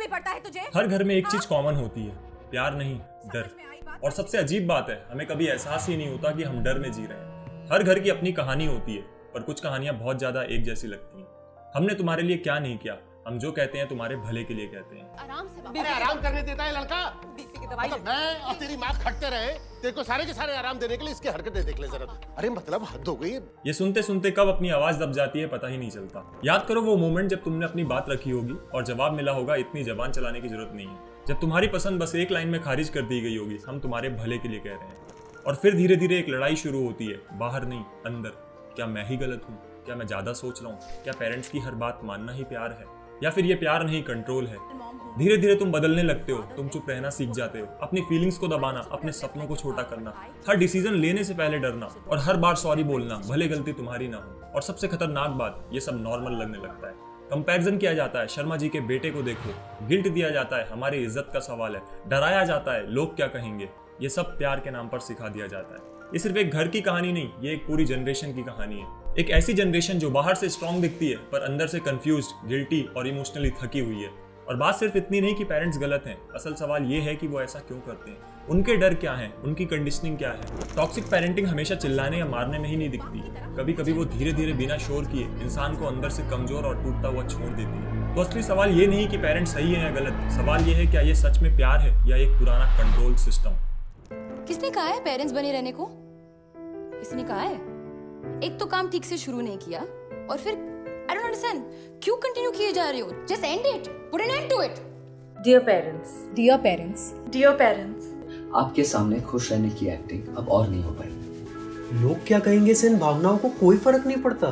पड़ता है तुझे? हर घर में एक चीज कॉमन होती है, प्यार नहीं डर। और सबसे अजीब बात है, हमें कभी एहसास ही नहीं होता कि हम डर में जी रहे हैं। हर घर की अपनी कहानी होती है, पर कुछ कहानियां बहुत ज्यादा एक जैसी लगती हैं। हमने तुम्हारे लिए क्या नहीं किया, हम जो कहते हैं तुम्हारे भले के लिए कहते हैं। आराम से अरे आराम करने देता है लड़का। बीपी की दवाई मतलब मैं और तेरी माँ खटते रहे, तेरे को सारे के सारे आराम देने के लिए इसकी हरकतें देख ले जरा। अरे मतलब हद हो गई। ये सुनते सुनते कब अपनी आवाज दब जाती है पता ही नहीं चलता। याद करो वो मोमेंट जब तुमने अपनी बात रखी होगी और जवाब मिला होगा, इतनी जबान चलाने की जरूरत नहीं है। जब तुम्हारी पसंद बस एक लाइन में खारिज कर दी गई होगी, हम तुम्हारे भले के लिए कह रहे हैं। और फिर धीरे धीरे एक लड़ाई शुरू होती है, बाहर नहीं अंदर। क्या मैं ही गलत हूँ? क्या मैं ज्यादा सोच रहा हूँ? क्या पेरेंट्स की हर बात मानना ही प्यार है, या फिर ये प्यार नहीं कंट्रोल है? धीरे धीरे तुम बदलने लगते हो, तुम चुप रहना सीख जाते हो, अपनी फीलिंग्स को दबाना, अपने सपनों को छोटा करना, हर डिसीजन लेने से पहले डरना और हर बार सॉरी बोलना, भले गलती तुम्हारी ना हो। और सबसे खतरनाक बात, ये सब नॉर्मल लगने लगता है। कंपैरिजन किया जाता है, शर्मा जी के बेटे को देखो। गिल्ट दिया जाता है, हमारी इज्जत का सवाल है। डराया जाता है, लोग क्या कहेंगे। ये सब प्यार के नाम पर सिखा दिया जाता है। ये सिर्फ एक घर की कहानी नहीं, ये एक पूरी जनरेशन की कहानी है। एक ऐसी जनरेशन जो बाहर से स्ट्रांग दिखती है, पर अंदर से कंफ्यूज्ड, गिल्टी और इमोशनली थकी हुई है। और बात सिर्फ इतनी नहीं कि पेरेंट्स गलत हैं, असल सवाल ये है कि वो ऐसा क्यों करते हैं। उनके डर क्या हैं, उनकी कंडीशनिंग क्या है। टॉक्सिक पेरेंटिंग हमेशा चिल्लाने या मारने में ही नहीं दिखती। कभी कभी वो धीरे धीरे बिना शोर किए इंसान को अंदर से कमजोर और टूटता हुआ छोड़ देती है। तो असली सवाल ये नहीं कि पेरेंट्स सही है या गलत, सवाल ये है क्या ये सच में प्यार है या एक पुराना कंट्रोल सिस्टम। किसने कहा है पेरेंट्स बने रहने को? इसने कहा है। एक तो काम ठीक से शुरू नहीं किया और फिर आई डोंट अंडरस्टैंड क्यों कंटिन्यू किए जा रहे हो। Just end it, put an end to it. Dear parents, dear parents, dear parents, आपके सामने खुश रहने की एक्टिंग अब और नहीं हो पाएगी। लोग क्या कहेंगे से इन भावनाओं को कोई फर्क नहीं पड़ता।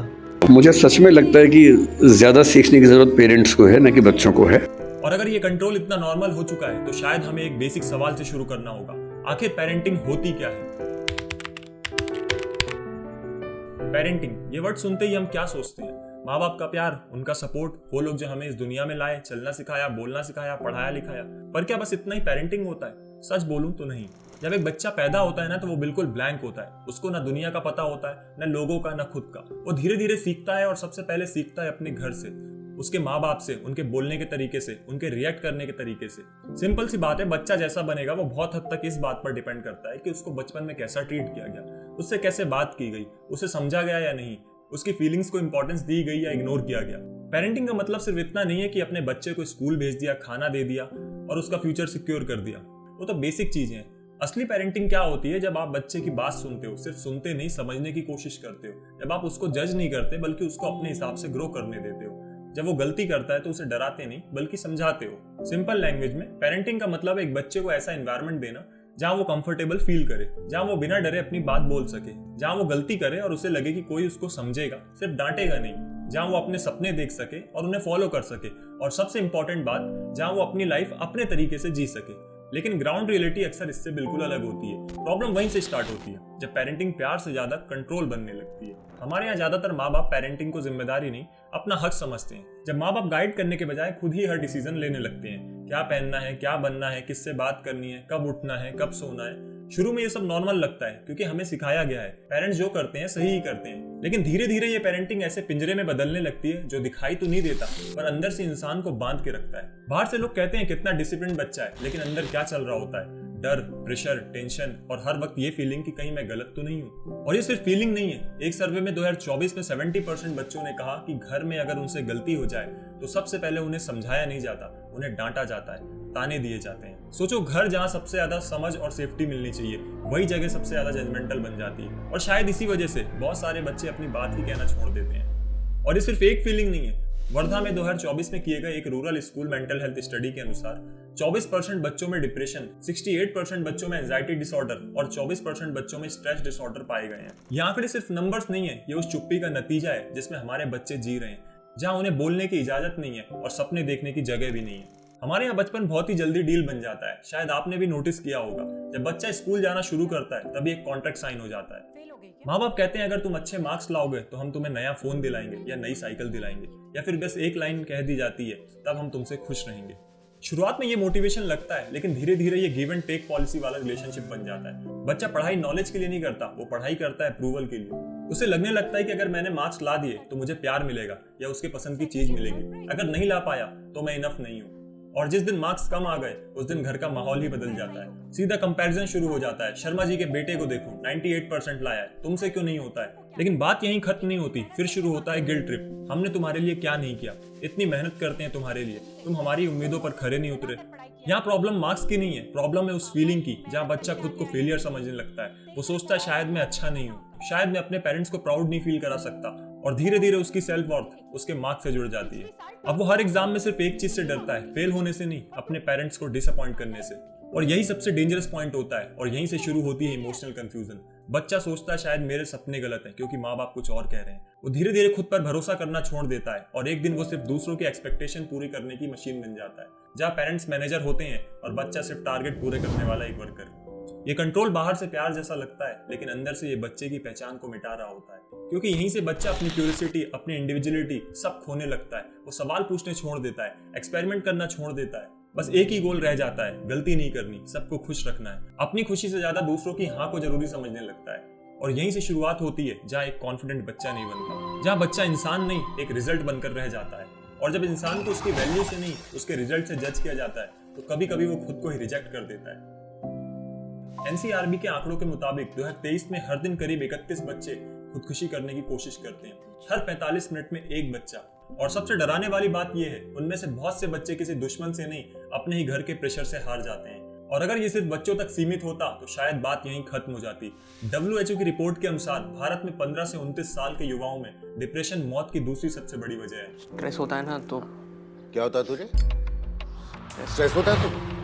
मुझे सच में लगता है कि ज्यादा सीखने की जरूरत पेरेंट्स को है, न कि बच्चों को है। और अगर ये कंट्रोल इतना नॉर्मल हो चुका है, तो शायद हमें एक बेसिक सवाल से शुरू करना होगा। आखिर पेरेंटिंग होती क्या है? पेरेंटिंग, ये वर्ड सुनते ही हम क्या सोचते हैं? माँ बाप का प्यार, उनका सपोर्ट, वो लोग जो हमें इस दुनिया में लाए, चलना सिखाया, बोलना सिखाया, पढ़ाया लिखाया। पर क्या बस इतना ही पेरेंटिंग होता है? सच बोलूं तो नहीं। जब एक बच्चा पैदा होता है ना, तो वो बिल्कुल ब्लैंक होता है। उसको ना दुनिया का पता होता है, ना लोगों का, ना खुद का। वो धीरे धीरे सीखता है और सबसे पहले सीखता है अपने घर से, उसके माँ बाप से, उनके बोलने के तरीके से, उनके रिएक्ट करने के तरीके से। सिंपल सी बात है, बच्चा जैसा बनेगा वो बहुत हद तक इस बात पर डिपेंड करता है कि उसको बचपन में कैसा ट्रीट किया गया, उससे कैसे बात की गई, उसे समझा गया या नहीं, उसकी फीलिंग्स को इंपॉर्टेंस दी गई या इग्नोर किया गया। पेरेंटिंग का मतलब सिर्फ इतना नहीं है कि अपने बच्चे को स्कूल भेज दिया, खाना दे दिया और उसका फ्यूचर सिक्योर कर दिया। वो तो बेसिक चीजें हैं। असली पेरेंटिंग क्या होती है? जब आप बच्चे की बात सुनते हो, सिर्फ सुनते नहीं, समझने की कोशिश करते हो। जब आप उसको जज नहीं करते, बल्कि उसको अपने हिसाब से ग्रो करने देते हो। जब वो गलती करता है तो उसे डराते नहीं, बल्कि समझाते हो। सिंपल लैंग्वेज में पेरेंटिंग का मतलब एक बच्चे को ऐसा एनवायरनमेंट देना जहाँ वो कंफर्टेबल फील करे, जहाँ वो बिना डरे अपनी बात बोल सके, जहाँ वो गलती करे और उसे लगे कि कोई उसको समझेगा, सिर्फ डांटेगा नहीं, जहाँ वो अपने सपने देख सके और उन्हें फॉलो कर सके, और सबसे इंपॉर्टेंट बात, जहाँ वो अपनी लाइफ अपने तरीके से जी सके। लेकिन ग्राउंड रियलिटी अक्सर इससे बिल्कुल अलग होती है। प्रॉब्लम वहीं से स्टार्ट होती है, जब पेरेंटिंग प्यार से ज्यादा कंट्रोल बनने लगती है। हमारे यहाँ ज्यादातर माँ बाप पेरेंटिंग को जिम्मेदारी नहीं, अपना हक समझते हैं। जब माँ बाप गाइड करने के बजाय खुद ही हर डिसीजन लेने लगते हैं, क्या पहनना है, क्या बनना है, किससे बात करनी है, कब उठना है, कब सोना है। शुरू में ये सब नॉर्मल लगता है, क्योंकि हमें सिखाया गया है पेरेंट्स जो करते हैं सही ही करते हैं। लेकिन धीरे धीरे ये पेरेंटिंग ऐसे पिंजरे में बदलने लगती है जो दिखाई तो नहीं देता, पर अंदर से इंसान को बांध के रखता है। बाहर से लोग कहते हैं कितना डिसिप्लिन बच्चा है, लेकिन अंदर क्या चल रहा होता है? डर, प्रेशर, टेंशन और हर वक्त ये फीलिंग कि कहीं मैं गलत तो नहीं हूँ। और ये सिर्फ फीलिंग नहीं है। एक सर्वे में 2024 में 70% बच्चों ने कहा कि घर में अगर उनसे गलती हो जाए तो सबसे पहले उन्हें समझाया नहीं जाता, उन्हें डांटा जाता है, ताने दिए जाते हैं। सोचो, घर जहाँ सबसे ज्यादा समझ और सेफ्टी मिलनी चाहिए, वही जगह सबसे ज्यादा जजमेंटल बन जाती है। और शायद इसी वजह से बहुत सारे बच्चे अपनी बात ही कहना छोड़ देते हैं। और ये सिर्फ एक फीलिंग नहीं है। वर्धा में 2024 में किए गए एक rural school mental health study के अनुसार 24% बच्चों में डिप्रेशन, 68% बच्चों में एंजाइटी डिसऑर्डर और 24% बच्चों में स्ट्रेस डिसऑर्डर पाए गए हैं। ये आंकड़े सिर्फ नंबर्स नहीं है, ये उस चुप्पी का नतीजा है जिसमें हमारे बच्चे जी रहे हैं, जहाँ उन्हें बोलने की इजाजत नहीं है और सपने देखने की जगह भी नहीं है। हमारे यहाँ बचपन बहुत ही जल्दी डील बन जाता है। शायद आपने भी नोटिस किया होगा, जब बच्चा स्कूल जाना शुरू करता है तभी एक कॉन्ट्रैक्ट साइन हो जाता है। माँ बाप कहते हैं अगर तुम अच्छे मार्क्स लाओगे तो हम तुम्हें नया फोन दिलाएंगे या नई साइकिल दिलाएंगे, या फिर बस एक लाइन कह दी जाती है, तब हम तुमसे खुश रहेंगे। शुरुआत में ये मोटिवेशन लगता है, लेकिन धीरे धीरे ये गिव एंड टेक पॉलिसी वाला रिलेशनशिप बन जाता है। बच्चा पढ़ाई नॉलेज के लिए नहीं करता, वो पढ़ाई करता है अप्रूवल के लिए। उसे लगने लगता है कि अगर मैंने मार्क्स ला दिए तो मुझे प्यार मिलेगा या उसके पसंद की चीज मिलेगी, अगर नहीं ला पाया तो मैं इनफ नहीं हूँ। और जिस दिन मार्क्स कम आ गए उस दिन घर का माहौल ही बदल जाता है। सीधा कंपैरिजन शुरू हो जाता है, शर्मा जी के बेटे को देखो 98% लाया है, तुमसे क्यों नहीं होता है। लेकिन बात यहीं खत्म नहीं होती, फिर शुरू होता है गिल्ट ट्रिप। हमने तुम्हारे लिए क्या नहीं किया, इतनी मेहनत करते हैं तुम्हारे लिए, तुम हमारी उम्मीदों पर खरे नहीं उतरे। यहाँ प्रॉब्लम मार्क्स की नहीं है, प्रॉब्लम है उस फीलिंग की जहाँ बच्चा खुद को फेलियर समझने लगता है। वो सोचता है शायद मैं अच्छा नहीं हूँ, शायद मैं अपने पेरेंट्स को प्राउड नहीं फील करा सकता, और धीरे धीरे उसकी सेल्फ वर्थ उसके मार्क्स से जुड़ जाती है। अब वो हर एग्जाम में सिर्फ एक चीज से डरता है, फेल होने से नहीं, अपने पेरेंट्स को डिसअपॉइंट करने से। और यही सबसे डेंजरस पॉइंट होता है, और यहीं से शुरू होती है इमोशनल कंफ्यूजन। बच्चा सोचता है शायद मेरे सपने गलत हैं क्योंकि माँ बाप कुछ और कह रहे हैं। वो धीरे धीरे खुद पर भरोसा करना छोड़ देता है, और एक दिन वो सिर्फ दूसरों की एक्सपेक्टेशन पूरी करने की मशीन बन जाता है, जहाँ पेरेंट्स मैनेजर होते हैं और बच्चा सिर्फ टारगेट पूरे करने वाला एक वर्कर। ये कंट्रोल बाहर से प्यार जैसा लगता है, लेकिन अंदर से ये बच्चे की पहचान को मिटा रहा होता है, क्योंकि यहीं से बच्चा अपनी क्यूरियोसिटी, अपनी इंडिविजुअलिटी सब खोने लगता है। वो सवाल पूछने छोड़ देता है, एक्सपेरिमेंट करना छोड़ देता है। बस एक ही गोल रह जाता है, गलती नहीं करनी, सबको खुश रखना है। अपनी खुशी से ज्यादा दूसरों की हाँ को जरूरी समझने लगता है। और यहीं से शुरुआत होती है जहाँ एक कॉन्फिडेंट बच्चा नहीं बनता, जहाँ बच्चा इंसान नहीं एक रिजल्ट बनकर रह जाता है। और जब इंसान को उसकी वैल्यू से नहीं उसके रिजल्ट से जज किया जाता है, तो कभी कभी वो खुद को ही रिजेक्ट कर देता है। NCRB के आंकड़ों के मुताबिक 2023 में हर दिन करीब 31 बच्चे खुदकुशी करने की कोशिश करते हैं, हर 45 मिनट में एक बच्चा। और सबसे डराने वाली बात यह है, उनमें से बहुत से बच्चे किसी दुश्मन से नहीं, अपने ही घर के प्रेशर से हार जाते हैं। और अगर ये सिर्फ बच्चों तक सीमित होता तो शायद बात यहीं खत्म हो जाती। WHO की रिपोर्ट के अनुसार भारत में 15 से 29 साल के युवाओं में डिप्रेशन मौत की दूसरी सबसे बड़ी वजह है। स्ट्रेस होता है ना, तो क्या होता है तुझे? स्ट्रेस होता है तुझे?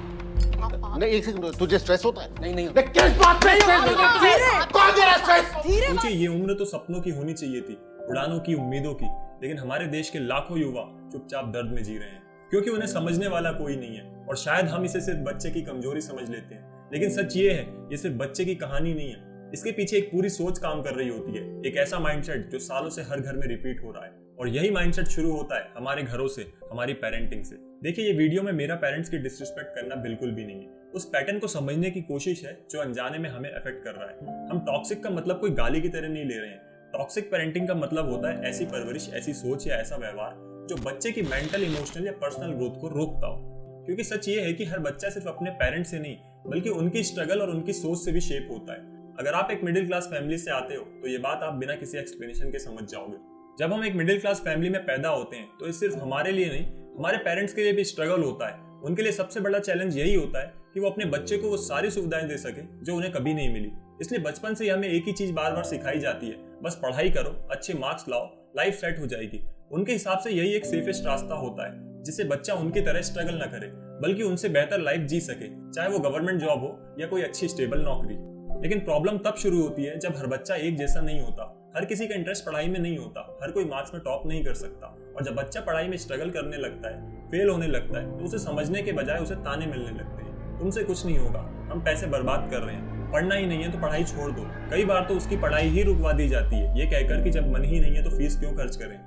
नहीं, एक सेकंड, तुझे स्ट्रेस होता है? नहीं किस बात पे स्ट्रेस होता है? कौन दे रहा है स्ट्रेस? सोचिए, ये उम्र तो सपनों की होनी चाहिए थी, उड़ानों की, उम्मीदों की। लेकिन हमारे देश के लाखों युवा चुपचाप दर्द में जी रहे हैं, क्योंकि उन्हें समझने वाला कोई नहीं है। और शायद हम इसे सिर्फ बच्चे की कमजोरी समझ लेते हैं, लेकिन सच ये है, ये सिर्फ बच्चे की कहानी नहीं है। इसके पीछे एक पूरी सोच काम कर रही होती है, एक ऐसा माइंडसेट जो सालों से हर घर में रिपीट हो रहा है। और यही माइंडसेट शुरू होता है हमारे घरों से, हमारी पेरेंटिंग से। देखिए, ये वीडियो में मेरा पेरेंट्स की डिसरिस्पेक्ट करना बिल्कुल भी नहीं है, उस पैटर्न को समझने की कोशिश है जो अनजाने में हमें अफेक्ट कर रहा है। हम टॉक्सिक का मतलब कोई गाली की तरह नहीं ले रहे हैं। टॉक्सिक पेरेंटिंग का मतलब होता है ऐसी परवरिश, ऐसी सोच या ऐसा व्यवहार जो बच्चे की मेंटल, इमोशनल या पर्सनल ग्रोथ को रोकता हो। क्योंकि सच ये है कि हर बच्चा सिर्फ अपने पेरेंट्स से नहीं, बल्कि उनकी स्ट्रगल और उनकी सोच से भी शेप होता है। अगर आप एक मिडिल क्लास फैमिली से आते हो तो ये बात आप बिना किसी एक्सप्लेनेशन के समझ जाओगे। जब हम एक मिडिल क्लास फैमिली में पैदा होते हैं तो ये सिर्फ हमारे लिए नहीं, हमारे पेरेंट्स के लिए भी स्ट्रगल होता है। उनके लिए सबसे बड़ा चैलेंज यही होता है कि वो अपने बच्चे को वो सारी सुविधाएं दे सके जो उन्हें कभी नहीं मिली। इसलिए बचपन से हमें एक ही चीज बार बार सिखाई जाती है, बस पढ़ाई करो, अच्छे मार्क्स लाओ, लाइफ सेट हो जाएगी। उनके हिसाब से यही एक सेफेस्ट रास्ता होता है जिससे बच्चा उनकी तरह स्ट्रगल ना करे, बल्कि उनसे बेहतर लाइफ जी सके, चाहे वो गवर्नमेंट जॉब हो या कोई अच्छी स्टेबल नौकरी। लेकिन प्रॉब्लम तब शुरू होती है जब हर बच्चा एक जैसा नहीं होता, हर किसी का इंटरेस्ट पढ़ाई में नहीं होता, हर कोई मार्क्स में टॉप नहीं कर सकता। और जब बच्चा पढ़ाई में स्ट्रगल करने लगता है, फेल होने लगता है, तो उसे समझने के बजाय उसे ताने मिलने लगते हैं, तुमसे कुछ नहीं होगा, हम पैसे बर्बाद कर रहे हैं, पढ़ना ही नहीं है तो पढ़ाई छोड़ दो। कई बार तो उसकी पढ़ाई ही रुकवा दी जाती है, ये कहकर कि जब मन ही नहीं है तो फीस क्यों खर्च करें।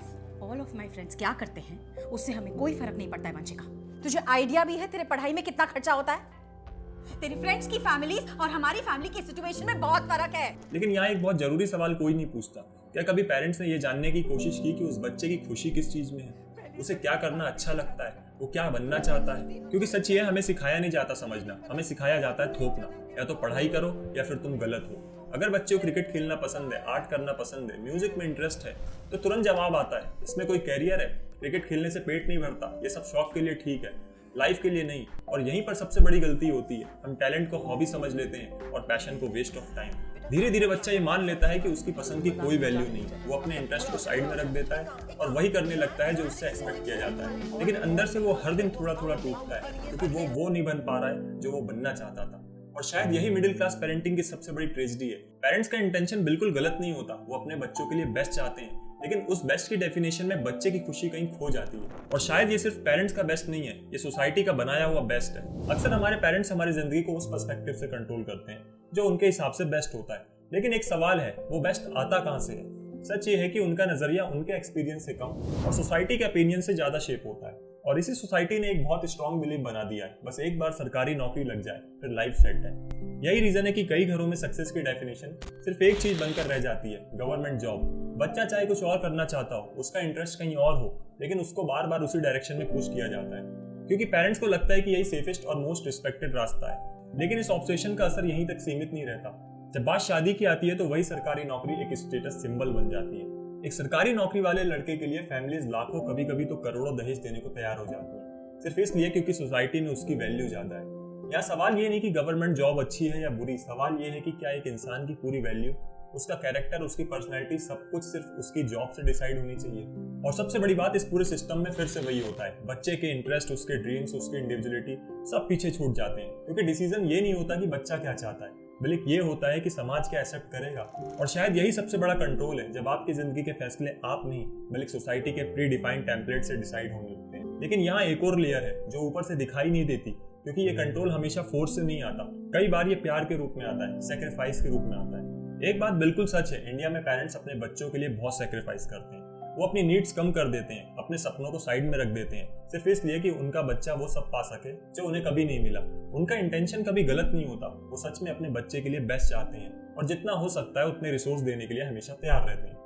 ऑल ऑफ माई फ्रेंड्स क्या करते हैं उससे हमें कोई फर्क नहीं पड़ता है वंशिका। तुझे आइडिया भी है तेरे पढ़ाई में कितना खर्चा होता है? तेरी फ्रेंड्स की फैमिलीज और हमारी फैमिली की सिचुएशन में बहुत फर्क है। लेकिन यहाँ एक बहुत जरूरी सवाल कोई नहीं पूछता, क्या कभी पेरेंट्स ने ये जानने की कोशिश की कि उस बच्चे की खुशी किस चीज में है, उसे क्या करना अच्छा लगता है, वो क्या बनना चाहता है? क्योंकि सच ये है, हमें सिखाया नहीं जाता समझना, हमें सिखाया जाता है थोपना, या तो पढ़ाई करो या फिर तुम गलत हो। अगर बच्चे को क्रिकेट खेलना पसंद है, आर्ट करना पसंद है, म्यूजिक में इंटरेस्ट है, तो तुरंत जवाब आता है इसमें कोई कैरियर है, क्रिकेट खेलने से पेट नहीं भरता, ये सब शौक के लिए ठीक है, लाइफ के लिए नहीं। और यहीं पर सबसे बड़ी गलती होती है, हम टैलेंट को हॉबी समझ लेते हैं और पैशन को वेस्ट ऑफ टाइम। धीरे धीरे बच्चा ये मान लेता है कि उसकी पसंद की कोई वैल्यू नहीं है, वो अपने इंटरेस्ट को साइड में रख देता है और वही करने लगता है जो उससे एक्सपेक्ट किया जाता है। लेकिन अंदर से वो हर दिन थोड़ा थोड़ा टूटता है, क्योंकि वो नहीं बन पा रहा है जो वो बनना चाहता था। और शायद यही मिडिल क्लास पेरेंटिंग की सबसे बड़ी ट्रेजेडी है। पेरेंट्स का इंटेंशन बिल्कुल गलत नहीं होता, वो अपने बच्चों के लिए बेस्ट चाहते हैं, लेकिन उस बेस्ट की डेफिनेशन में बच्चे की खुशी कहीं खो जाती है। और शायद ये सिर्फ पेरेंट्स का बेस्ट नहीं है, ये सोसाइटी का बनाया हुआ बेस्ट है। अक्सर हमारे पेरेंट्स हमारी जिंदगी को उस पर्सपेक्टिव से कंट्रोल करते हैं जो उनके हिसाब से बेस्ट होता है। लेकिन एक सवाल है, वो बेस्ट आता कहाँ से है? सच ये है कि उनका नजरिया उनके एक्सपीरियंस से कम और सोसाइटी के ओपिनियन से ज्यादा शेप होता है। और इसी सोसाइटी ने एक बहुत स्ट्रॉन्ग बिलीव बना दिया है, बस एक बार सरकारी नौकरी लग जाए फिर लाइफ सेट है। यही रीजन है कि कई घरों में सक्सेस की डेफिनेशन सिर्फ एक चीज बनकर रह जाती है, गवर्नमेंट जॉब। बच्चा चाहे कुछ और करना चाहता हो, उसका इंटरेस्ट कहीं और हो, लेकिन उसको बार बार उसी डायरेक्शन में पुश किया जाता है। क्योंकि पेरेंट्स को लगता है कि यही सेफेस्ट और मोस्ट रिस्पेक्टेड रास्ता है। लेकिन इस ऑब्सेशन का असर यहीं तक सीमित नहीं रहता। जब बात शादी की आती है तो वही सरकारी नौकरी एक स्टेटस सिंबल बन जाती है। एक सरकारी नौकरी वाले लड़के के लिए फैमिलीज लाखों, कभी कभी तो करोड़ों दहेज देने को तैयार हो जाती है, सिर्फ इसलिए क्योंकि सोसाइटी में उसकी वैल्यू ज्यादा है। यहाँ सवाल ये नहीं कि गवर्नमेंट जॉब अच्छी है या बुरी, सवाल ये है कि क्या एक इंसान की पूरी वैल्यू, उसका कैरेक्टर, उसकी पर्सनैलिटी, सब कुछ सिर्फ उसकी जॉब से डिसाइड होनी चाहिए। और सबसे बड़ी बात, इस पूरे सिस्टम में फिर से वही होता है, बच्चे के इंटरेस्ट, उसके ड्रीम्स, उसकी इंडिविजुअलिटी सब पीछे छूट जाते हैं। क्योंकि डिसीजन ये नहीं होता कि बच्चा क्या चाहता है, बल्कि ये होता है कि समाज क्या एक्सेप्ट करेगा। और शायद यही सबसे बड़ा कंट्रोल है, जब आपकी जिंदगी के फैसले आप नहीं बल्कि सोसाइटी के प्री डिफाइंड टेम्पलेट से डिसाइड होने लगते हैं। लेकिन यहाँ एक और लेयर है जो ऊपर से दिखाई नहीं देती, क्योंकि ये कंट्रोल हमेशा फोर्स से नहीं आता। कई बार ये प्यार के रूप में आता है, सेक्रीफाइस के रूप में आता है। एक बात बिल्कुल सच है, इंडिया में पेरेंट्स अपने बच्चों के लिए बहुत सेक्रीफाइस करते हैं। वो अपनी नीड्स कम कर देते हैं, अपने सपनों को साइड में रख देते हैं, सिर्फ इसलिए कि उनका बच्चा वो सब पा सके जो उन्हें कभी नहीं मिला। उनका इंटेंशन कभी गलत नहीं होता, वो सच में अपने बच्चे के लिए बेस्ट चाहते हैं और जितना हो सकता है उतने रिसोर्स देने के लिए हमेशा तैयार रहते हैं।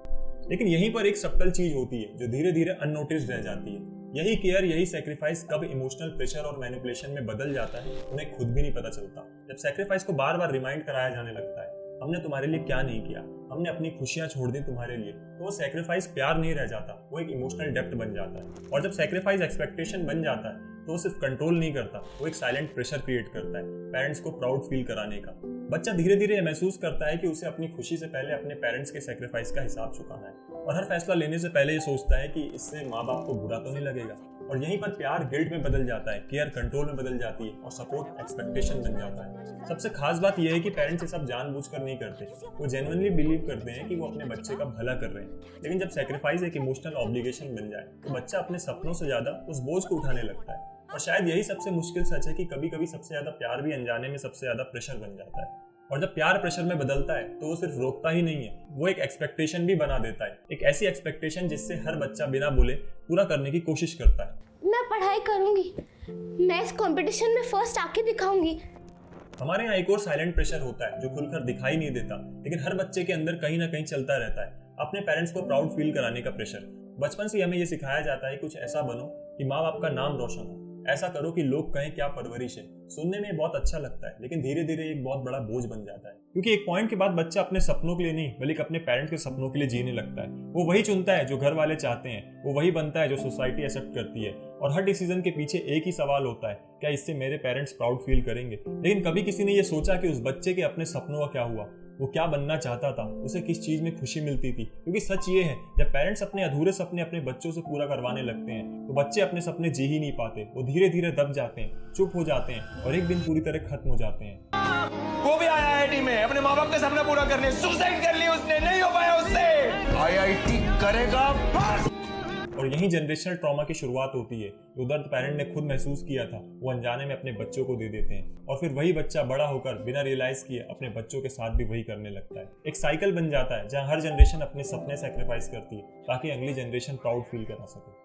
लेकिन यहीं पर एक सब्टल चीज होती है जो धीरे धीरे अननोटिस्ड रह जाती है। यही केयर, यही सेक्रीफाइस कब इमोशनल प्रेशर और मैनिपुलेशन में बदल जाता है, उन्हें खुद भी नहीं पता चलता। जब सेक्रीफाइस को बार बार रिमाइंड कराया जाने लगता है, हमने तुम्हारे लिए क्या नहीं किया, हमने अपनी खुशियां छोड़ दी तुम्हारे लिए, तो वो सेक्रीफाइस प्यार नहीं रह जाता, वो एक इमोशनल डेप्थ बन जाता है। और जब सेक्रीफाइस एक्सपेक्टेशन बन जाता है तो वो सिर्फ कंट्रोल नहीं करता, वो एक साइलेंट प्रेशर क्रिएट करता है पेरेंट्स को प्राउड फील कराने का। बच्चा धीरे धीरे महसूस करता है कि उसे अपनी खुशी से पहले अपने पेरेंट्स के सेक्रीफाइस का हिसाब चुकाना है, और हर फैसला लेने से पहले ये सोचता है कि इससे माँ बाप को बुरा तो नहीं लगेगा। और यहीं पर प्यार गिल्ट में बदल जाता है, केयर कंट्रोल में बदल जाती है और सपोर्ट एक्सपेक्टेशन बन जाता है। सबसे खास बात यह है कि पेरेंट्स ये सब जानबूझकर नहीं करते, वो जेन्युइनली बिलीव करते हैं कि वो अपने बच्चे का भला कर रहे हैं। लेकिन जब सेक्रीफाइस एक इमोशनल ऑब्लिगेशन बन जाए तो बच्चा अपने सपनों से ज्यादा उस बोझ को उठाने लगता है। और शायद यही सबसे मुश्किल सच है कि कभी कभी सबसे ज्यादा प्यार भी अनजाने में सबसे ज्यादा प्रेशर बन जाता है। और जब प्यार प्रेशर में बदलता है तो वो सिर्फ रोकता ही नहीं है, वो एक एक्सपेक्टेशन भी बना देता है, एक ऐसी एक्सपेक्टेशन जिससे हर बच्चा बिना बोले पूरा करने की कोशिश करता है। मैं पढ़ाई करूंगी, मैं इस कंपटीशन में फर्स्ट आके दिखाऊंगी। हमारे यहाँ एक और साइलेंट प्रेशर होता है जो खुलकर दिखाई नहीं देता, लेकिन हर बच्चे के अंदर कहीं ना कहीं चलता रहता है, अपने पेरेंट्स को प्राउड फील कराने का प्रेशर। बचपन से हमें ये सिखाया जाता है कुछ ऐसा बनो कि माँ बाप का नाम रोशन हो, ऐसा करो कि लोग कहें क्या परवरिश है। सुनने में बहुत अच्छा लगता है, लेकिन धीरे धीरे एक बहुत बड़ा बोझ बन जाता है, क्योंकि एक पॉइंट के बाद बच्चा अपने सपनों के लिए नहीं बल्कि अपने पेरेंट्स के सपनों के लिए जीने लगता है। वो वही चुनता है जो घर वाले चाहते हैं, वो वही बनता है जो सोसाइटी एक्सेप्ट करती है। और हर डिसीजन के पीछे एक ही सवाल होता है, क्या इससे मेरे पेरेंट्स प्राउड फील करेंगे। लेकिन कभी किसी ने ये सोचा कि उस बच्चे के अपने सपनों का क्या हुआ, वो क्या बनना चाहता था, उसे किस चीज में खुशी मिलती थी। क्योंकि सच ये है, जब पेरेंट्स अपने अधूरे सपने अपने बच्चों से पूरा करवाने लगते हैं तो बच्चे अपने सपने जी ही नहीं पाते, वो धीरे धीरे दब जाते हैं, चुप हो जाते हैं और एक दिन पूरी तरह खत्म हो जाते हैं। वो भी आईआईटी में अपने माँ बाप का सपना पूरा करने सुसाइड कर लिया उसने, नहीं हो पाया उससे। आईआईटी करेगा बस। और यही जनरेशनल ट्रॉमा की शुरुआत होती है। जो दर्द पेरेंट ने खुद महसूस किया था वो अनजाने में अपने बच्चों को दे देते हैं, और फिर वही बच्चा बड़ा होकर बिना रियलाइज किए अपने बच्चों के साथ भी वही करने लगता है। एक साइकिल बन जाता है जहां हर जनरेशन अपने सपने सैक्रिफाइस करती है ताकि अगली जनरेशन प्राउड फील करा सके।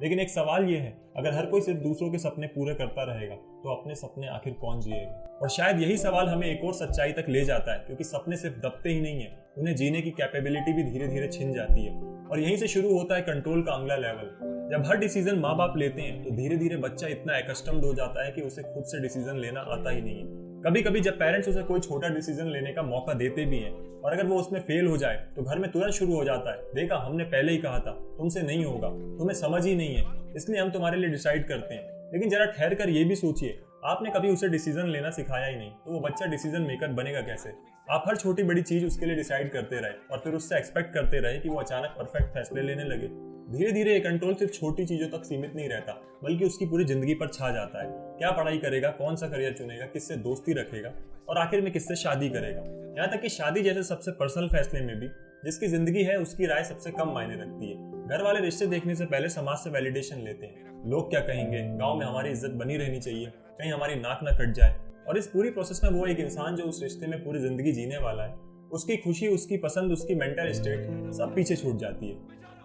लेकिन एक सवाल ये है, अगर हर कोई सिर्फ दूसरों के सपने पूरे करता रहेगा तो अपने सपने आखिर कौन जिएगा। और शायद यही सवाल हमें एक और सच्चाई तक ले जाता है, क्योंकि सपने सिर्फ दबते ही नहीं है, उन्हें जीने की कैपेबिलिटी भी धीरे धीरे छिन जाती है। और यहीं से शुरू होता है कंट्रोल का अगला लेवल। जब हर डिसीजन माँ बाप लेते हैं तो धीरे धीरे बच्चा इतना एकस्टम्ड हो जाता है कि उसे खुद से डिसीजन लेना आता ही नहीं है। कभी कभी जब पेरेंट्स उसे कोई छोटा डिसीजन लेने का मौका देते भी हैं और अगर वो उसमें फेल हो जाए तो घर में तुरंत शुरू हो जाता है, देखा हमने पहले ही कहा था तुमसे नहीं होगा, तुम्हें समझ ही नहीं है, इसलिए हम तुम्हारे लिए डिसाइड करते हैं। लेकिन जरा ठहर कर ये भी सोचिए, आपने कभी उसे डिसीजन लेना सिखाया ही नहीं तो वो बच्चा डिसीजन मेकर बनेगा कैसे। आप हर छोटी बड़ी चीज उसके लिए डिसाइड करते रहे और फिर उससे एक्सपेक्ट करते रहे कि वो अचानक परफेक्ट फैसले लेने लगे। धीरे धीरे ये कंट्रोल सिर्फ छोटी चीजों तक सीमित नहीं रहता बल्कि उसकी पूरी जिंदगी पर छा जाता है। क्या पढ़ाई करेगा, कौन सा करियर चुनेगा, किससे दोस्ती रखेगा और आखिर में किससे शादी करेगा। यहाँ तक कि शादी जैसे सबसे पर्सनल फैसले में भी जिसकी जिंदगी है उसकी राय सबसे कम मायने रखती है। घर वाले रिश्ते देखने से पहले समाज से वैलिडेशन लेते हैं, लोग क्या कहेंगे, गाँव में हमारी इज्जत बनी रहनी चाहिए, कहीं हमारी नाक न कट जाए। और इस पूरी प्रोसेस में वो एक इंसान जो उस रिश्ते में पूरी जिंदगी जीने वाला है, उसकी खुशी, उसकी पसंद, उसकी मेंटल स्टेट सब पीछे छूट जाती है।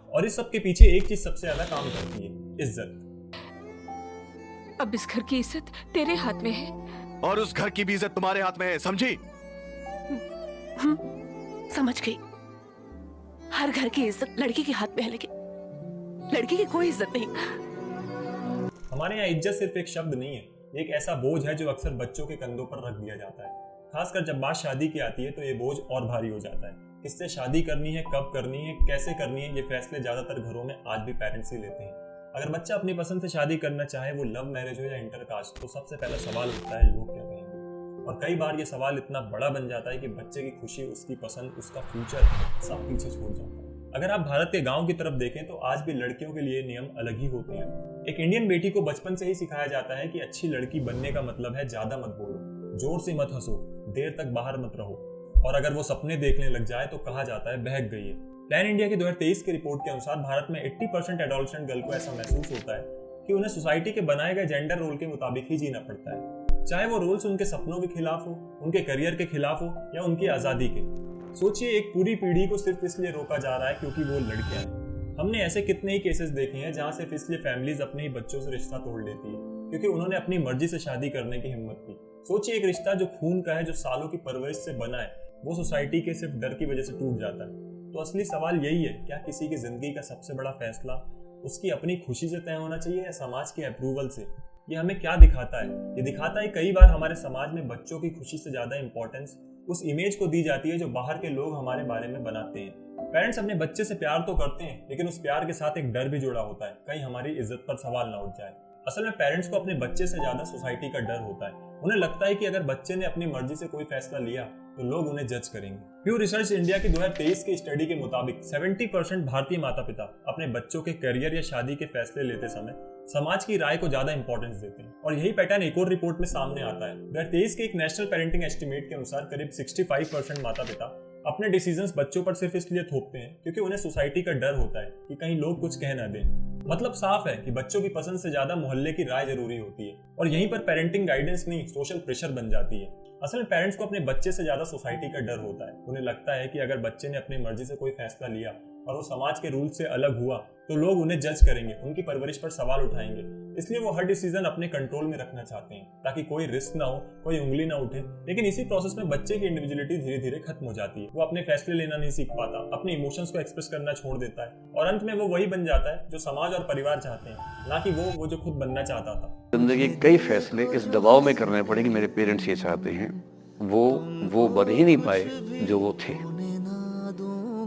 और इस सब के पीछे एक चीज सबसे ज्यादा काम करती है, इज्जत। अब इस घर की इज्जत तेरे हाथ में है और उस घर की भी इज्जत तुम्हारे हाथ में है, समझी? समझ गई। हर घर की इज्जत लड़की के हाथ में है, लेकिन लड़की की कोई इज्जत नहीं। हमारे यहाँ इज्जत सिर्फ एक शब्द नहीं है, ये एक ऐसा बोझ है जो अक्सर बच्चों के कंधों पर रख दिया जाता है। खासकर जब बात शादी की आती है तो ये बोझ और भारी हो जाता है। किससे शादी करनी है, कब करनी है, कैसे करनी है, ये फैसले ज्यादातर घरों में आज भी पेरेंट्स ही लेते हैं। अगर बच्चा अपनी पसंद से शादी करना चाहे, वो लव मैरिज हो या इंटरकास्ट, तो सबसे पहला सवाल उठता है लोग क्या कहेंगे। और कई बार ये सवाल इतना बड़ा बन जाता है कि बच्चे की खुशी, उसकी पसंद, उसका फ्यूचर सब पीछे छोड़ जाता है। अगर आप भारत के गांव की तरफ देखें तो आज भी लड़कियों के लिए नियम अलग ही होते हैं। एक इंडियन बेटी को बचपन से ही सिखाया जाता है कि अच्छी लड़की बनने का मतलब है ज्यादा मत बोलो, जोर से मत हंसो, देर तक बाहर मत रहो, और अगर वो सपने देखने लग जाए तो कहा जाता है बहक गई है। प्लान इंडिया की 2023 की रिपोर्ट के अनुसार भारत में 80% एडोलसेंट गर्ल को ऐसा महसूस होता है कि उन्हें सोसाइटी के बनाए गए जेंडर रोल के मुताबिक ही जीना पड़ता है, चाहे वो रोल्स उनके सपनों के खिलाफ हो, उनके करियर के खिलाफ हो या उनकी आज़ादी के। सोचिए, एक पूरी पीढ़ी को सिर्फ इसलिए रोका जा रहा है क्योंकि वो लड़कियां हैं। हमने ऐसे कितने ही केसेस देखे हैं जहां सिर्फ इसलिए फैमिलीज अपने ही बच्चों से रिश्ता तोड़ देती है क्योंकि उन्होंने अपनी मर्जी से शादी करने की हिम्मत की। सोचिए, एक रिश्ता जो खून का है, जो सालों की परवरिश से बना है, वो सोसाइटी के सिर्फ डर की वजह से टूट जाता है। तो असली सवाल यही है, क्या किसी की जिंदगी का सबसे बड़ा फैसला उसकी अपनी खुशी से तय होना चाहिए या समाज के अप्रूवल से? ये हमें क्या दिखाता है? ये दिखाता है कई बार हमारे समाज में बच्चों की खुशी से ज्यादा इंपॉर्टेंस उस इमेज को दी जाती है जो बाहर के लोग हमारे बारे में बनाते हैं। पेरेंट्स अपने बच्चे से प्यार तो करते हैं, लेकिन उस प्यार के साथ एक डर भी जुड़ा होता है, कहीं हमारी इज्जत पर सवाल ना उठ जाए। असल में पेरेंट्स को अपने बच्चे से ज्यादा सोसाइटी का डर होता है। उन्हें लगता है कि अगर बच्चे ने अपनी मर्जी से कोई फैसला लिया तो लोग उन्हें जज करेंगे। प्यू रिसर्च इंडिया की 2023 की स्टडी के मुताबिक 70% भारतीय माता पिता अपने बच्चों के करियर या शादी के फैसले लेते समय समाज की राय को ज्यादा इंपॉर्टेंस देते हैं। और यही पैटर्न एक और रिपोर्ट में सामने आता है। 2023 के एक नेशनल पेरेंटिंग एस्टिमेट के अनुसार करीब 65% माता पिता अपने डिसीजंस बच्चों पर सिर्फ इसलिए थोपते हैं क्योंकि उन्हें सोसाइटी का डर होता है कि कहीं लोग कुछ कह ना दें। मतलब साफ है कि बच्चों की पसंद से ज्यादा मोहल्ले की राय जरूरी होती है, और यहीं पर पेरेंटिंग गाइडेंस नहीं, सोशल प्रेशर बन जाती है। असल में पेरेंट्स को अपने बच्चे से ज्यादा सोसाइटी का डर होता है। उन्हें लगता है कि अगर बच्चे ने अपनी मर्जी से कोई फैसला लिया और वो समाज के रूल से अलग हुआ तो लोग उन्हें जज करेंगे, उनकी परवरिश पर सवाल उठाएंगे। इसलिए वो हर डिसीजन अपने कंट्रोल में रखना चाहते हैं ताकि कोई रिस्क ना हो, कोई उंगली ना उठे। लेकिन इसी प्रोसेस में बच्चे की इंडिविजुअलिटी धीरे धीरे खत्म हो जाती है। वो अपने फैसले लेना नहीं सीख पाता, अपने इमोशंस को एक्सप्रेस करना छोड़ देता है, और अंत में वो वही बन जाता है जो समाज और परिवार चाहते हैं, ना कि वो जो खुद बनना चाहता था। जिंदगी के कई फैसले इस दबाव में करने पड़े कि मेरे पेरेंट्स ये चाहते हैं, वो बन ही नहीं पाए जो वो थे।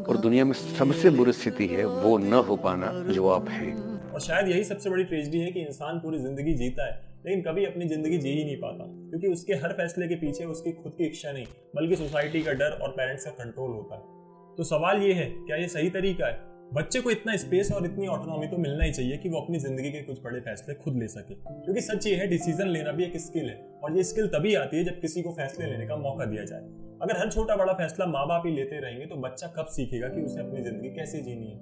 और दुनिया में सबसे बुरी स्थिति है वो न हो पाना जो आप हैं। और शायद यही सबसे बड़ी ट्रेजेडी है कि इंसान पूरी जिंदगी जीता है लेकिन कभी अपनी जिंदगी जी ही नहीं पाता, क्योंकि उसके हर फैसले के पीछे उसकी खुद की इच्छा नहीं बल्कि सोसाइटी का डर और पेरेंट्स का कंट्रोल होता है। तो सवाल ये है, क्या ये सही तरीका है? बच्चे को इतना स्पेस और इतनी ऑटोनॉमी तो मिलना ही चाहिए कि वो अपनी जिंदगी के कुछ बड़े फैसले खुद ले सके, क्योंकि सच ये है, डिसीजन लेना भी एक स्किल है, और ये स्किल तभी आती है जब किसी को फैसले लेने का मौका दिया जाए। अगर हर छोटा बड़ा फैसला माँ बाप ही लेते रहेंगे तो बच्चा कब सीखेगा कि उसे अपनी जिंदगी कैसे जीनी है?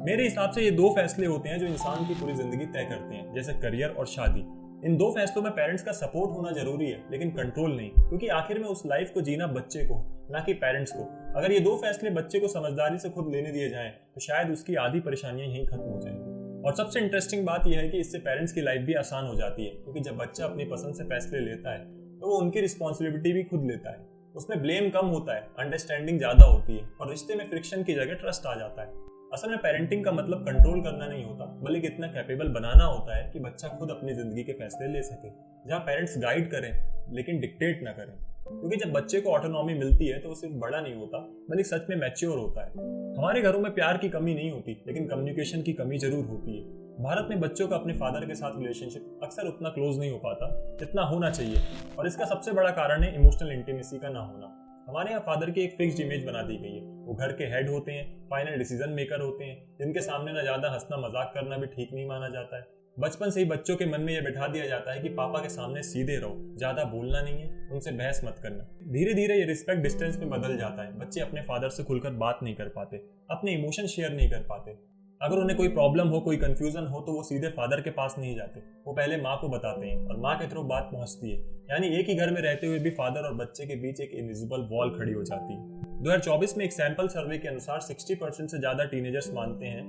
मेरे हिसाब से ये दो फैसले होते हैं जो इंसान की पूरी जिंदगी तय करते हैं, जैसे करियर और शादी। इन दो फैसलों में पेरेंट्स का सपोर्ट होना जरूरी है, लेकिन कंट्रोल नहीं, क्योंकि आखिर में उस लाइफ को जीना बच्चे को, ना कि पेरेंट्स को। अगर ये दो फैसले बच्चे को समझदारी से खुद लेने दिए जाएं तो शायद उसकी आधी परेशानियां यहीं खत्म हो जाएंगी। और सबसे इंटरेस्टिंग बात यह है कि इससे पेरेंट्स की लाइफ भी आसान हो जाती है, क्योंकि जब बच्चा अपनी पसंद से फैसले लेता है तो वो उनकी रिस्पॉन्सिबिलिटी भी खुद लेता है। उसमें ब्लेम कम होता है, अंडरस्टैंडिंग ज्यादा होती है, और रिश्ते में फ्रिक्शन की जगह ट्रस्ट आ जाता है। असल में पेरेंटिंग का मतलब कंट्रोल करना नहीं होता, बल्कि इतना कैपेबल बनाना होता है कि बच्चा खुद अपनी जिंदगी के फैसले ले सके, जहाँ पेरेंट्स गाइड करें लेकिन डिक्टेट ना करें। क्योंकि जब बच्चे को ऑटोनॉमी मिलती है तो वो सिर्फ बड़ा नहीं होता बल्कि सच में मैच्योर होता है। हमारे घरों में प्यार की कमी नहीं होती, लेकिन कम्युनिकेशन की कमी जरूर होती है। भारत में बच्चों का अपने फादर के साथ रिलेशनशिप अक्सर उतना क्लोज नहीं हो पाता जितना होना चाहिए, और इसका सबसे बड़ा कारण है इमोशनल इंटीमेसी का ना होना। हमारे यहाँ फादर की एक फिक्स्ड इमेज बना दी गई है। वो घर के हेड होते हैं, फाइनल डिसीजन मेकर होते हैं, जिनके सामने ना ज्यादा हंसना मजाक करना भी ठीक नहीं माना जाता है। बचपन से ही बच्चों के मन में यह बैठा दिया जाता है कि पापा के सामने सीधे रहो, ज्यादा बोलना नहीं है, उनसे बहस मत करना। धीरे धीरे ये रिस्पेक्ट डिस्टेंस में बदल जाता है। बच्चे अपने फादर से खुलकर बात नहीं कर पाते, अपने इमोशन शेयर नहीं कर पाते। अगर उन्हें कोई प्रॉब्लम हो, कोई कंफ्यूजन हो, तो वो सीधे फादर के पास नहीं जाते, वो पहले माँ को बताते हैं और माँ के थ्रू बात पहुंचती है। यानी एक ही घर में रहते हुए भी फादर और बच्चे के बीच एक इनविजिबल वॉल खड़ी हो जाती है। 2024 में एक सैंपल सर्वे के अनुसार 60% से ज्यादा टीनेजर्स मानते हैं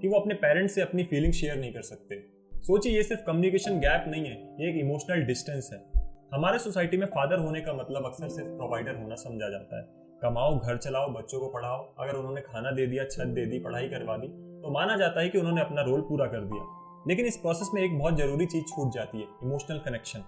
कि वो अपने पेरेंट्स से अपनी फीलिंग शेयर नहीं कर सकते। सोचिए, ये सिर्फ कम्युनिकेशन गैप नहीं है, ये एक इमोशनल डिस्टेंस है। हमारे सोसाइटी में फादर होने का मतलब अक्सर सिर्फ प्रोवाइडर होना समझा जाता है। कमाओ, घर चलाओ, बच्चों को पढ़ाओ। अगर उन्होंने खाना दे दिया, छत दे दी, पढ़ाई करवा दी, तो माना जाता है कि उन्होंने अपना रोल पूरा कर दिया। लेकिन इस प्रोसेस में एक बहुत जरूरी चीज छूट जाती है, इमोशनल कनेक्शन।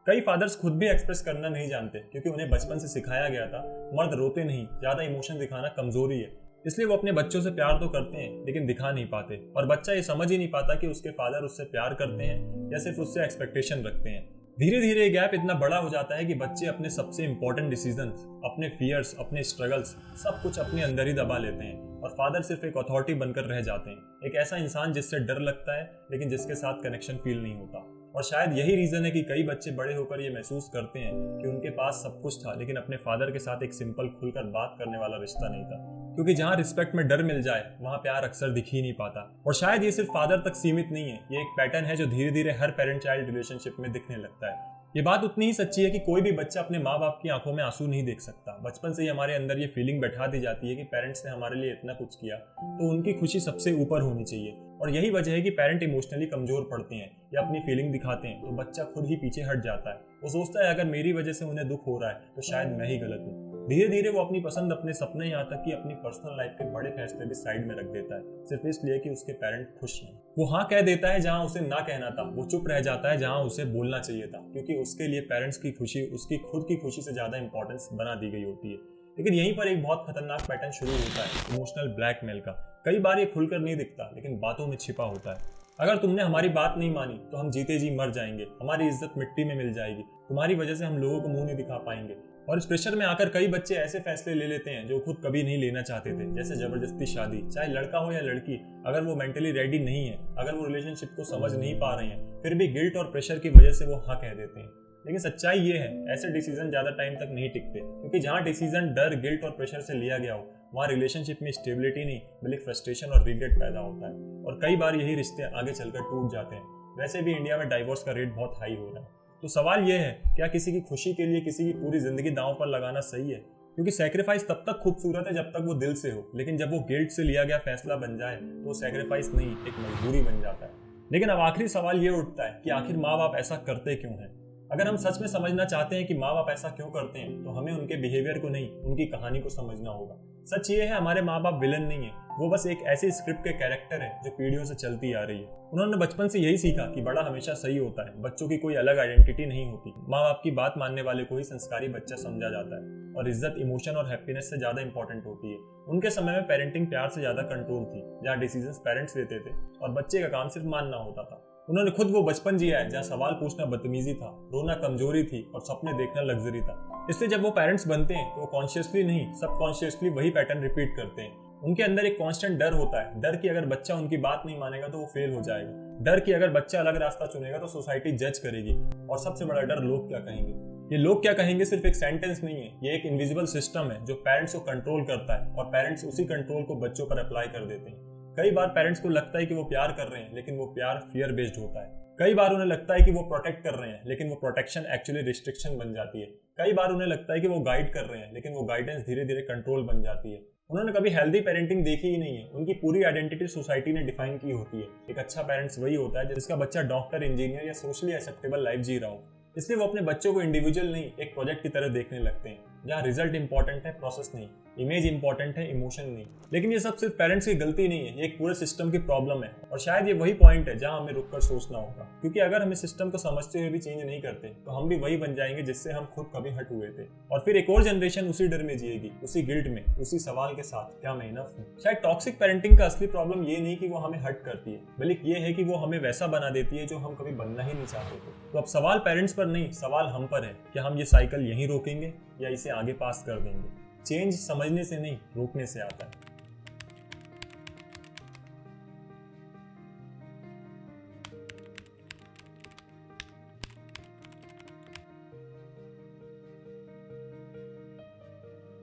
कई फादर्स खुद भी एक्सप्रेस करना नहीं जानते क्योंकि उन्हें बचपन से सिखाया गया था मर्द रोते नहीं, ज्यादा इमोशन दिखाना कमजोरी है। इसलिए वो अपने बच्चों से प्यार तो करते हैं लेकिन दिखा नहीं पाते, और बच्चा ये समझ ही नहीं पाता कि उसके फादर उससे प्यार करते हैं या सिर्फ उससे एक्सपेक्टेशन रखते हैं। धीरे धीरे ये गैप इतना बड़ा हो जाता है कि बच्चे अपने सबसे इंपॉर्टेंट डिसीजंस, अपने फियर्स, अपने स्ट्रगल्स, सब कुछ अपने अंदर ही दबा लेते हैं और फादर सिर्फ एक अथॉरिटी बनकर रह जाते हैं, एक ऐसा इंसान जिससे डर लगता है लेकिन जिसके साथ कनेक्शन फील नहीं होता। और शायद यही रीजन है कि कई बच्चे बड़े होकर ये महसूस करते हैं कि उनके पास सब कुछ था लेकिन अपने फादर के साथ एक सिंपल खुलकर बात करने वाला रिश्ता नहीं था, क्योंकि जहाँ रिस्पेक्ट में डर मिल जाए वहाँ प्यार अक्सर दिख ही नहीं पाता। और शायद ये सिर्फ फादर तक सीमित नहीं है, ये एक पैटर्न है जो धीरे धीरे हर पेरेंट चाइल्ड रिलेशनशिप में दिखने लगता है। ये बात उतनी ही सच्ची है कि कोई भी बच्चा अपने माँ बाप की आंखों में आंसू नहीं देख सकता। बचपन से ही हमारे अंदर ये फीलिंग बैठा दी जाती है कि पेरेंट्स ने हमारे लिए इतना कुछ किया तो उनकी खुशी सबसे ऊपर होनी चाहिए, और यही वजह है कि पेरेंट इमोशनली कमजोर पड़ते हैं या अपनी फीलिंग दिखाते हैं तो बच्चा खुद ही पीछे हट जाता है। वो सोचता है अगर मेरी वजह से उन्हें दुख हो रहा है तो शायद मैं ही गलत हूँ। धीरे धीरे वो अपनी पसंद, अपने सपने, यहाँ तक कि अपनी पर्सनल लाइफ के बड़े फैसले भी साइड में रख देता है, सिर्फ इसलिए कि उसके पेरेंट खुश हैं। वो हाँ कह देता है जहाँ उसे ना कहना था, वो चुप रह जाता है जहाँ उसे बोलना चाहिए था, क्योंकि उसके लिए पेरेंट्स की खुशी उसकी खुद की खुशी से ज्यादा इंपॉर्टेंस बना दी गई होती है। लेकिन यहीं पर एक बहुत खतरनाक पैटर्न शुरू होता है, इमोशनल ब्लैकमेल का। कई बार ये खुलकर नहीं दिखता लेकिन बातों में छिपा होता है। अगर तुमने हमारी बात नहीं मानी तो हम जीते जी मर जाएंगे, हमारी इज्जत मिट्टी में मिल जाएगी, तुम्हारी वजह से हम लोगों को मुंह नहीं दिखा पाएंगे। और इस प्रेशर में आकर कई बच्चे ऐसे फैसले ले लेते हैं जो खुद कभी नहीं लेना चाहते थे, जैसे जबरदस्ती शादी, चाहे लड़का हो या लड़की। अगर वो मेंटली रेडी नहीं है, अगर वो रिलेशनशिप को समझ नहीं पा रहे हैं, फिर भी गिल्ट और प्रेशर की वजह से वो हाँ कह देते हैं। लेकिन सच्चाई ये है, ऐसे डिसीजन ज्यादा टाइम तक नहीं टिकते, क्योंकि जहाँ डिसीजन डर, गिल्ट और प्रेशर से लिया गया हो वहाँ रिलेशनशिप में स्टेबिलिटी नहीं बल्कि फ्रस्ट्रेशन और रिग्रेट पैदा होता है, और कई बार यही रिश्ते आगे चलकर टूट जाते हैं। वैसे भी इंडिया में डाइवोर्स का रेट बहुत हाई हो रहा है। तो सवाल ये है, क्या किसी की खुशी के लिए किसी की पूरी जिंदगी दांव पर लगाना सही है? क्योंकि सैक्रिफाइस तब तक खूबसूरत है जब तक वो दिल से हो, लेकिन जब वो गिल्ट से लिया गया फैसला बन जाए तो सैक्रिफाइस नहीं, एक मजबूरी बन जाता है। लेकिन अब आखिरी सवाल ये उठता है कि आखिर माँ बाप ऐसा करते क्यों हैं? अगर हम सच में समझना चाहते हैं कि माँ बाप ऐसा क्यों करते हैं तो हमें उनके बिहेवियर को नहीं, उनकी कहानी को समझना होगा। सच ये है, हमारे माँ बाप विलन नहीं है, वो बस एक ऐसी स्क्रिप्ट के कैरेक्टर है जो पीढ़ियों से चलती आ रही है। उन्होंने बचपन से यही सीखा कि बड़ा हमेशा सही होता है, बच्चों की कोई अलग आइडेंटिटी नहीं होती। माँ बाप की बात मानने वाले को ही संस्कारी बच्चा समझा जाता है, और इज्जत इमोशन और हैप्पीनेस से ज्यादा इंपॉर्टेंट होती है। उनके समय में पेरेंटिंग प्यार से ज्यादा कंट्रोल थी, जहाँ डिसीजंस पेरेंट्स लेते थे और बच्चे का काम सिर्फ मानना होता था। उन्होंने खुद वो बचपन जिया है जहाँ सवाल पूछना बदतमीजी था, रोना कमजोरी थी और सपने देखना लग्जरी था। इसलिए जब वो पेरेंट्स बनते हैं तो वो कॉन्शियसली नहीं, सबकॉन्शियसली वही पैटर्न रिपीट करते हैं। उनके अंदर एक कांस्टेंट डर होता है, डर कि अगर बच्चा उनकी बात नहीं मानेगा तो वो फेल हो जाएगा, डर कि अगर बच्चा अलग रास्ता चुनेगा तो सोसाइटी जज करेगी, और सबसे बड़ा डर लोग क्या कहेंगे। ये लोग क्या कहेंगे सिर्फ एक सेंटेंस नहीं है, ये एक इनविजिबल सिस्टम है जो पेरेंट्स को कंट्रोल करता है, और पेरेंट्स उसी कंट्रोल को बच्चों पर अप्लाई कर देते हैं। कई बार पेरेंट्स को लगता है कि वो प्यार कर रहे हैं, लेकिन वो प्यार फियर बेस्ड होता है। कई बार उन्हें लगता है कि वो प्रोटेक्ट कर रहे हैं, लेकिन वो प्रोटेक्शन एक्चुअली रिस्ट्रिक्शन बन जाती है। कई बार उन्हें लगता है कि वो गाइड कर रहे हैं, लेकिन वो गाइडेंस धीरे धीरे कंट्रोल बन जाती है। उन्होंने कभी हेल्दी पेरेंटिंग देखी ही नहीं है, उनकी पूरी आइडेंटिटी सोसाइटी ने डिफाइन की होती है। एक अच्छा पेरेंट्स वही होता है जिसका बच्चा डॉक्टर, इंजीनियर या सोशली एक्सेप्टेबल लाइफ जी रहा हो। इसलिए वो अपने बच्चों को इंडिविजुअल नहीं, एक प्रोजेक्ट की तरह देखने लगते हैं, जहाँ रिजल्ट इंपॉर्टेंट है, प्रोसेस नहीं, इमेज इंपॉर्टेंट है, इमोशन नहीं। लेकिन ये सब सिर्फ पेरेंट्स की गलती नहीं है, ये एक पूरे सिस्टम की प्रॉब्लम है, और शायद ये वही पॉइंट है जहाँ हमें रुककर सोचना होगा। क्योंकि अगर हम इस सिस्टम को समझते हुए भी चेंज नहीं करते तो हम भी वही बन जाएंगे जिससे हम खुद कभी हट हुए थे, और फिर एक और जनरेशन उसी डर में जिएगी, उसी गिल्ट में, उसी सवाल के साथ, क्या मैं इनफ हूं? शायद टॉक्सिक पेरेंटिंग का असली प्रॉब्लम ये नहीं कि वो हमें हट करती है, बल्कि ये है कि वो हमें वैसा बना देती है जो हम कभी बनना ही नहीं चाहते थे। तो अब सवाल पेरेंट्स पर नहीं, सवाल हम पर है कि हम ये साइकिल यहीं रोकेंगे या इसे आगे पास कर देंगे। चेंज समझने से नहीं, रोकने से आता है।